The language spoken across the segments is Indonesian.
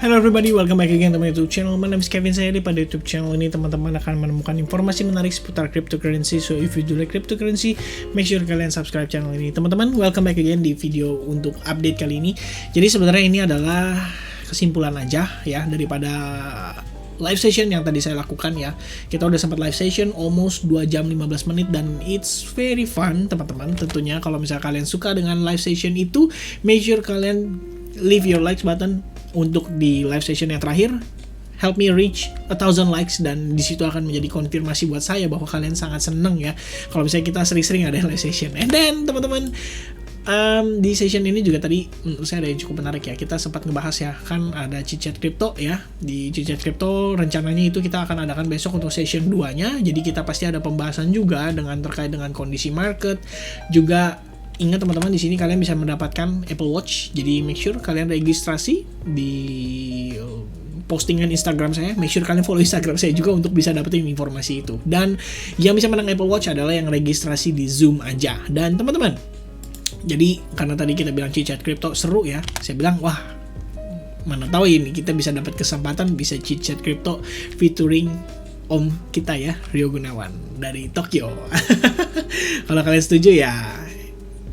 Hello everybody, welcome back again to my YouTube channel. My name is Kevin. Saya pada YouTube channel ini teman-teman akan menemukan informasi menarik seputar cryptocurrency. So if you do like cryptocurrency, make sure kalian subscribe channel ini. Teman-teman, welcome back again di video untuk update kali ini. Jadi sebenarnya ini adalah kesimpulan aja ya daripada live session yang tadi saya lakukan ya. Kita udah sempat live session almost 2 jam 15 menit dan it's very fun teman-teman. Tentunya kalau misalnya kalian suka dengan live session itu, make sure kalian leave your likes button untuk di live session yang terakhir. Help me reach 1,000 likes dan disitu akan menjadi konfirmasi buat saya bahwa kalian sangat seneng ya kalau misalnya kita sering-sering ada live session. And then teman-teman, di session ini juga tadi menurut saya ada yang cukup menarik ya. Kita sempat ngebahas ya, kan ada chit-chat crypto ya. Di chit-chat crypto rencananya itu kita akan adakan besok untuk session 2-nya. Jadi kita pasti ada pembahasan juga dengan terkait dengan kondisi market. Juga ingat teman-teman, di sini kalian bisa mendapatkan Apple Watch. Jadi make sure kalian registrasi di postingan Instagram saya. Make sure kalian follow Instagram saya juga untuk bisa dapetin informasi itu. Dan yang bisa menang Apple Watch adalah yang registrasi di Zoom aja. Dan teman-teman, jadi karena tadi kita bilang chit-chat crypto seru ya, saya bilang wah, mana tahu ini kita bisa dapat kesempatan bisa chit-chat crypto featuring om kita ya, Rio Gunawan dari Tokyo. Kalau kalian setuju ya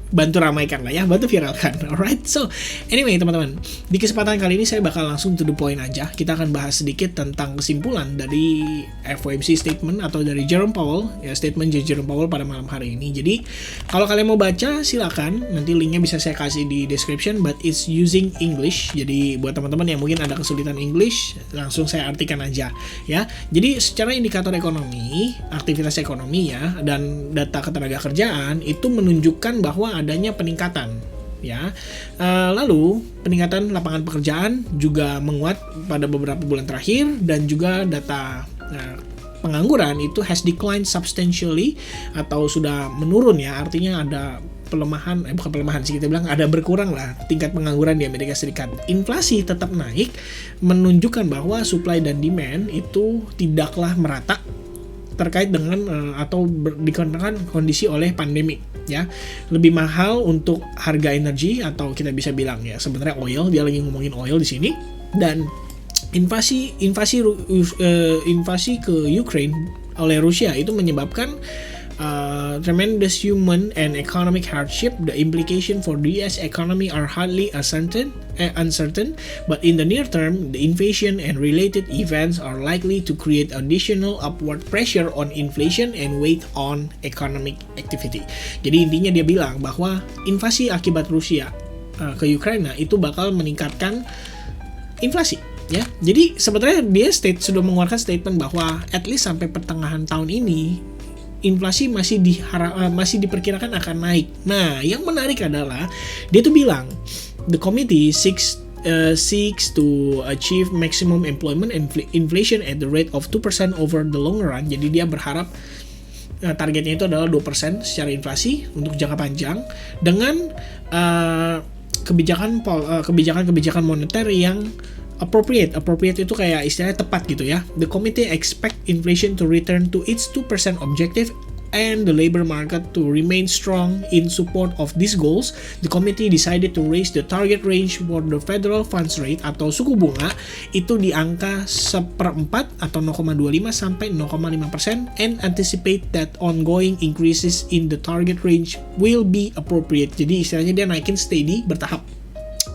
bantu ramaikan lah ya, bantu viralkan. Alright, so anyway teman-teman, di kesempatan kali ini saya bakal langsung to the point aja. Kita akan bahas sedikit tentang kesimpulan dari FOMC statement atau dari Jerome Powell ya, statement Jerome Powell pada malam hari ini. Jadi kalau kalian mau baca silakan, nanti linknya bisa saya kasih di description, but it's using English. Jadi buat teman-teman yang mungkin ada kesulitan English, langsung saya artikan aja ya. Jadi secara indikator ekonomi, aktivitas ekonomi ya, dan data ketenagakerjaan itu menunjukkan bahwa adanya peningkatan ya. Lalu peningkatan lapangan pekerjaan juga menguat pada beberapa bulan terakhir, dan juga data pengangguran itu has declined substantially atau sudah menurun ya, artinya ada pelemahan, bukan pelemahan sih, kita bilang ada berkurang lah tingkat pengangguran di Amerika Serikat. Inflasi tetap naik, menunjukkan bahwa supply dan demand itu tidaklah merata terkait dengan atau dikarenakan kondisi oleh pandemi ya. Lebih mahal untuk harga energi, atau kita bisa bilang ya sebenarnya oil, dia lagi ngomongin oil di sini. Dan invasi ke Ukraine oleh Rusia itu menyebabkan tremendous human and economic hardship. The implication for the US economy are hardly uncertain, but in the near term, the invasion and related events are likely to create additional upward pressure on inflation and weight on economic activity. Jadi intinya dia bilang bahwa invasi akibat Rusia ke Ukraina itu bakal meningkatkan inflasi. Ya, jadi sebenarnya dia sudah mengeluarkan statement bahwa at least sampai pertengahan tahun ini inflasi masih diperkirakan akan naik. Nah, yang menarik adalah dia tuh bilang the committee seeks to achieve maximum employment and inflation at the rate of 2% over the long run. Jadi dia berharap targetnya itu adalah 2% secara inflasi untuk jangka panjang dengan kebijakan moneter yang appropriate itu kayak istilahnya tepat gitu ya. The committee expect inflation to return to its 2% objective and the labor market to remain strong in support of these goals. The committee decided to raise the target range for the federal funds rate atau suku bunga itu di angka 1/4 atau 0,25 sampai 0,5% and anticipate that ongoing increases in the target range will be appropriate. Jadi istilahnya dia naikin steady, bertahap.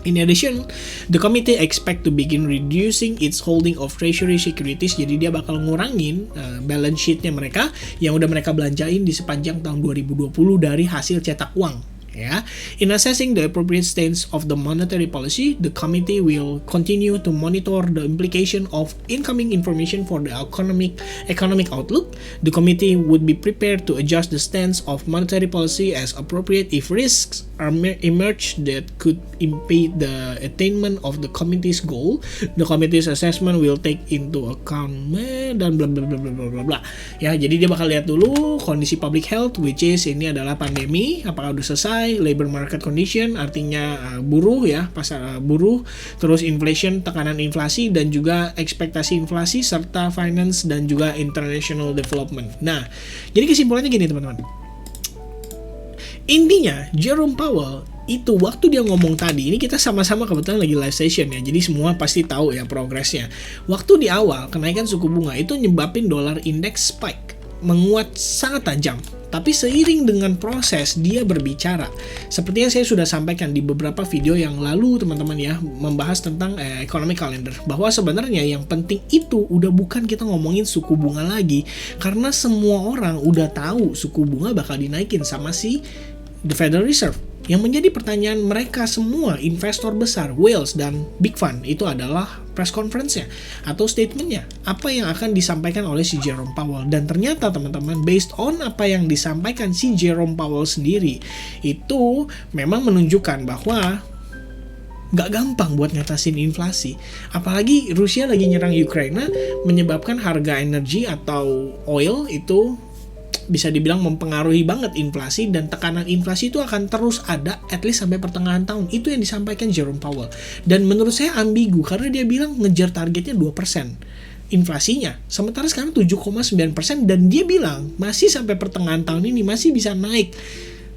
In addition, the committee expect to begin reducing its holding of treasury securities. Jadi dia bakal ngurangin balance sheet-nya mereka yang udah mereka belanjain di sepanjang tahun 2020 dari hasil cetak uang. Ya, in assessing the appropriate stance of the monetary policy, the committee will continue to monitor the implication of incoming information for the economic outlook. The committee would be prepared to adjust the stance of monetary policy as appropriate if risks emerge that could impede the attainment of the committee's goal. The committee's assessment will take into account dan bla bla bla bla bla bla. Ya, jadi dia bakal lihat dulu kondisi public health, which is ini adalah pandemi, apakah udah selesai, labor market condition artinya buruh ya, pasar buruh, terus inflation, tekanan inflasi, dan juga ekspektasi inflasi, serta finance dan juga international development. Nah, jadi kesimpulannya gini teman-teman. Intinya Jerome Powell itu waktu dia ngomong tadi, ini kita sama-sama kebetulan lagi live session ya, jadi semua pasti tahu ya progresnya. Waktu di awal kenaikan suku bunga itu nyebabin dolar indeks spike, menguat sangat tajam. Tapi seiring dengan proses dia berbicara, seperti yang saya sudah sampaikan di beberapa video yang lalu teman-teman ya, membahas tentang economic calendar, bahwa sebenarnya yang penting itu udah bukan kita ngomongin suku bunga lagi, karena semua orang udah tahu suku bunga bakal dinaikin sama si The Federal Reserve. Yang menjadi pertanyaan mereka semua, investor besar, whales, dan big fund, itu adalah press conference-nya atau statement-nya. Apa yang akan disampaikan oleh si Jerome Powell. Dan ternyata teman-teman, based on apa yang disampaikan si Jerome Powell sendiri, itu memang menunjukkan bahwa nggak gampang buat ngatasin inflasi. Apalagi Rusia lagi nyerang Ukraina, menyebabkan harga energi atau oil itu bisa dibilang mempengaruhi banget inflasi, dan tekanan inflasi itu akan terus ada at least sampai pertengahan tahun. Itu yang disampaikan Jerome Powell. Dan menurut saya ambigu karena dia bilang ngejar targetnya 2% inflasinya. Sementara sekarang 7,9% dan dia bilang masih sampai pertengahan tahun ini masih bisa naik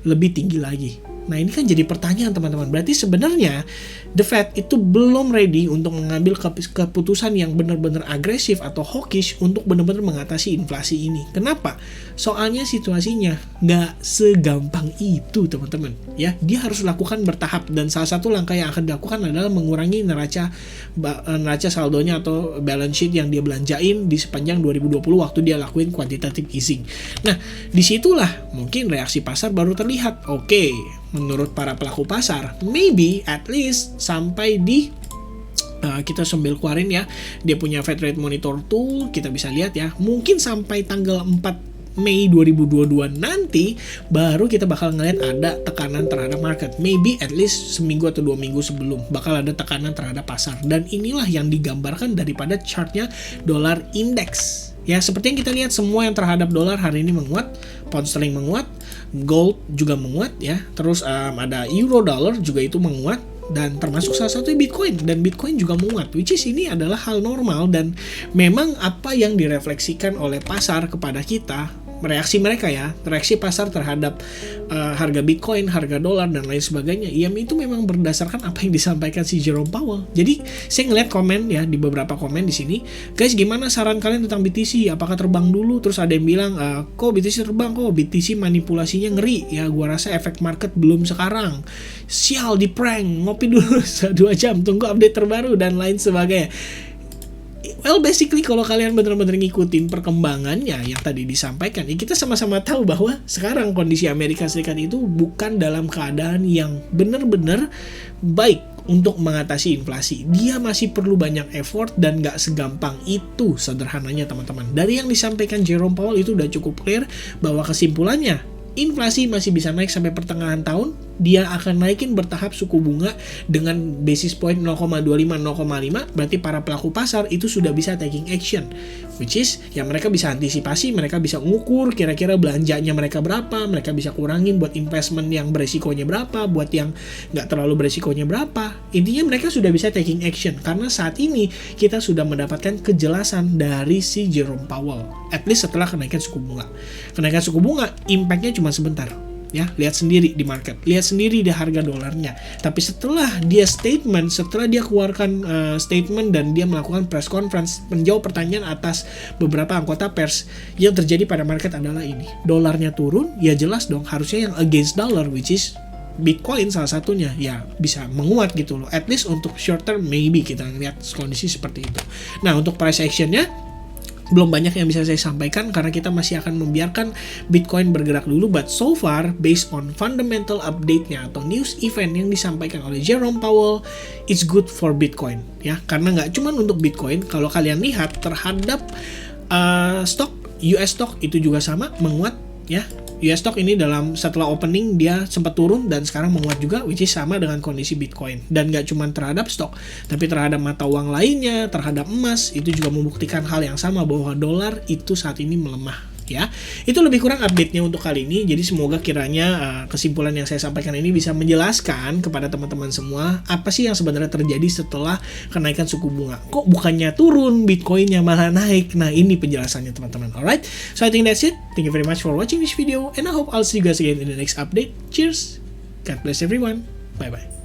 lebih tinggi lagi. Nah ini kan jadi pertanyaan teman-teman, berarti sebenarnya The Fed itu belum ready untuk mengambil keputusan yang benar-benar agresif atau hawkish untuk benar-benar mengatasi inflasi ini. Kenapa? Soalnya situasinya nggak segampang itu teman-teman. Ya, dia harus lakukan bertahap, dan salah satu langkah yang akan dilakukan adalah mengurangi neraca saldonya atau balance sheet yang dia belanjain di sepanjang 2020 waktu dia lakuin quantitative easing. Nah, disitulah mungkin reaksi pasar baru terlihat. Oke, menurut para pelaku pasar, maybe at least sampai di kita sambil keluarin ya, dia punya Fed Rate Monitor Tool, kita bisa lihat ya, mungkin sampai tanggal 4 Mei 2022 nanti baru kita bakal ngeliat ada tekanan terhadap market. Maybe at least seminggu atau 2 minggu sebelum bakal ada tekanan terhadap pasar. Dan inilah yang digambarkan daripada chartnya dolar index. Ya, seperti yang kita lihat semua yang terhadap dolar hari ini menguat, pound sterling menguat, gold juga menguat ya. Terus ada euro dollar juga itu menguat, dan termasuk salah satu Bitcoin, dan Bitcoin juga menguat, which is ini adalah hal normal. Dan memang apa yang direfleksikan oleh pasar kepada kita, reaksi mereka ya, reaksi pasar terhadap harga Bitcoin, harga dolar, dan lain sebagainya, ya itu memang berdasarkan apa yang disampaikan si Jerome Powell. Jadi saya ngeliat komen ya, di beberapa komen di sini, guys gimana saran kalian tentang BTC, apakah terbang dulu? Terus ada yang bilang, kok BTC terbang, kok BTC manipulasinya ngeri, ya gua rasa efek market belum sekarang, sial di prank, ngopi dulu 2 jam, tunggu update terbaru, dan lain sebagainya. Well, basically kalau kalian benar-benar ngikutin perkembangannya yang tadi disampaikan, ya kita sama-sama tahu bahwa sekarang kondisi Amerika Serikat itu bukan dalam keadaan yang benar-benar baik untuk mengatasi inflasi. Dia masih perlu banyak effort dan gak segampang itu sederhananya teman-teman. Dari yang disampaikan Jerome Powell itu udah cukup clear bahwa kesimpulannya, inflasi masih bisa naik sampai pertengahan tahun. Dia akan naikin bertahap suku bunga dengan basis point 0,25-0,5. Berarti para pelaku pasar itu sudah bisa taking action, which is ya mereka bisa antisipasi, mereka bisa ngukur kira-kira belanjanya mereka berapa, mereka bisa kurangin buat investment yang beresikonya berapa, buat yang nggak terlalu beresikonya berapa. Intinya mereka sudah bisa taking action karena saat ini kita sudah mendapatkan kejelasan dari si Jerome Powell, at least setelah kenaikan suku bunga. Kenaikan suku bunga impact-nya cuma sebentar. Ya, lihat sendiri di market, lihat sendiri di harga dolarnya. Tapi setelah dia statement, setelah dia keluarkan statement dan dia melakukan press conference menjawab pertanyaan atas beberapa anggota pers, yang terjadi pada market adalah ini. Dolarnya turun, ya jelas dong harusnya yang against dollar, which is Bitcoin salah satunya, ya bisa menguat gitu loh. At least untuk short term maybe kita lihat kondisi seperti itu. Nah, untuk price actionnya belum banyak yang bisa saya sampaikan karena kita masih akan membiarkan Bitcoin bergerak dulu. But so far, based on fundamental update-nya atau news event yang disampaikan oleh Jerome Powell, it's good for Bitcoin ya. Karena nggak cuma untuk Bitcoin, kalau kalian lihat terhadap stok US stock itu juga sama menguat ya. US stock ini setelah opening dia sempat turun dan sekarang menguat juga, which is sama dengan kondisi Bitcoin. Dan gak cuma terhadap stok, tapi terhadap mata uang lainnya, terhadap emas, itu juga membuktikan hal yang sama bahwa dolar itu saat ini melemah. Ya, itu lebih kurang update-nya untuk kali ini. Jadi semoga kiranya kesimpulan yang saya sampaikan ini bisa menjelaskan kepada teman-teman semua apa sih yang sebenarnya terjadi setelah kenaikan suku bunga. Kok bukannya turun, Bitcoin-nya malah naik. Nah, ini penjelasannya teman-teman. Alright, so I think that's it. Thank you very much for watching this video, and I hope I'll see you guys again in the next update. Cheers, God bless everyone. Bye-bye.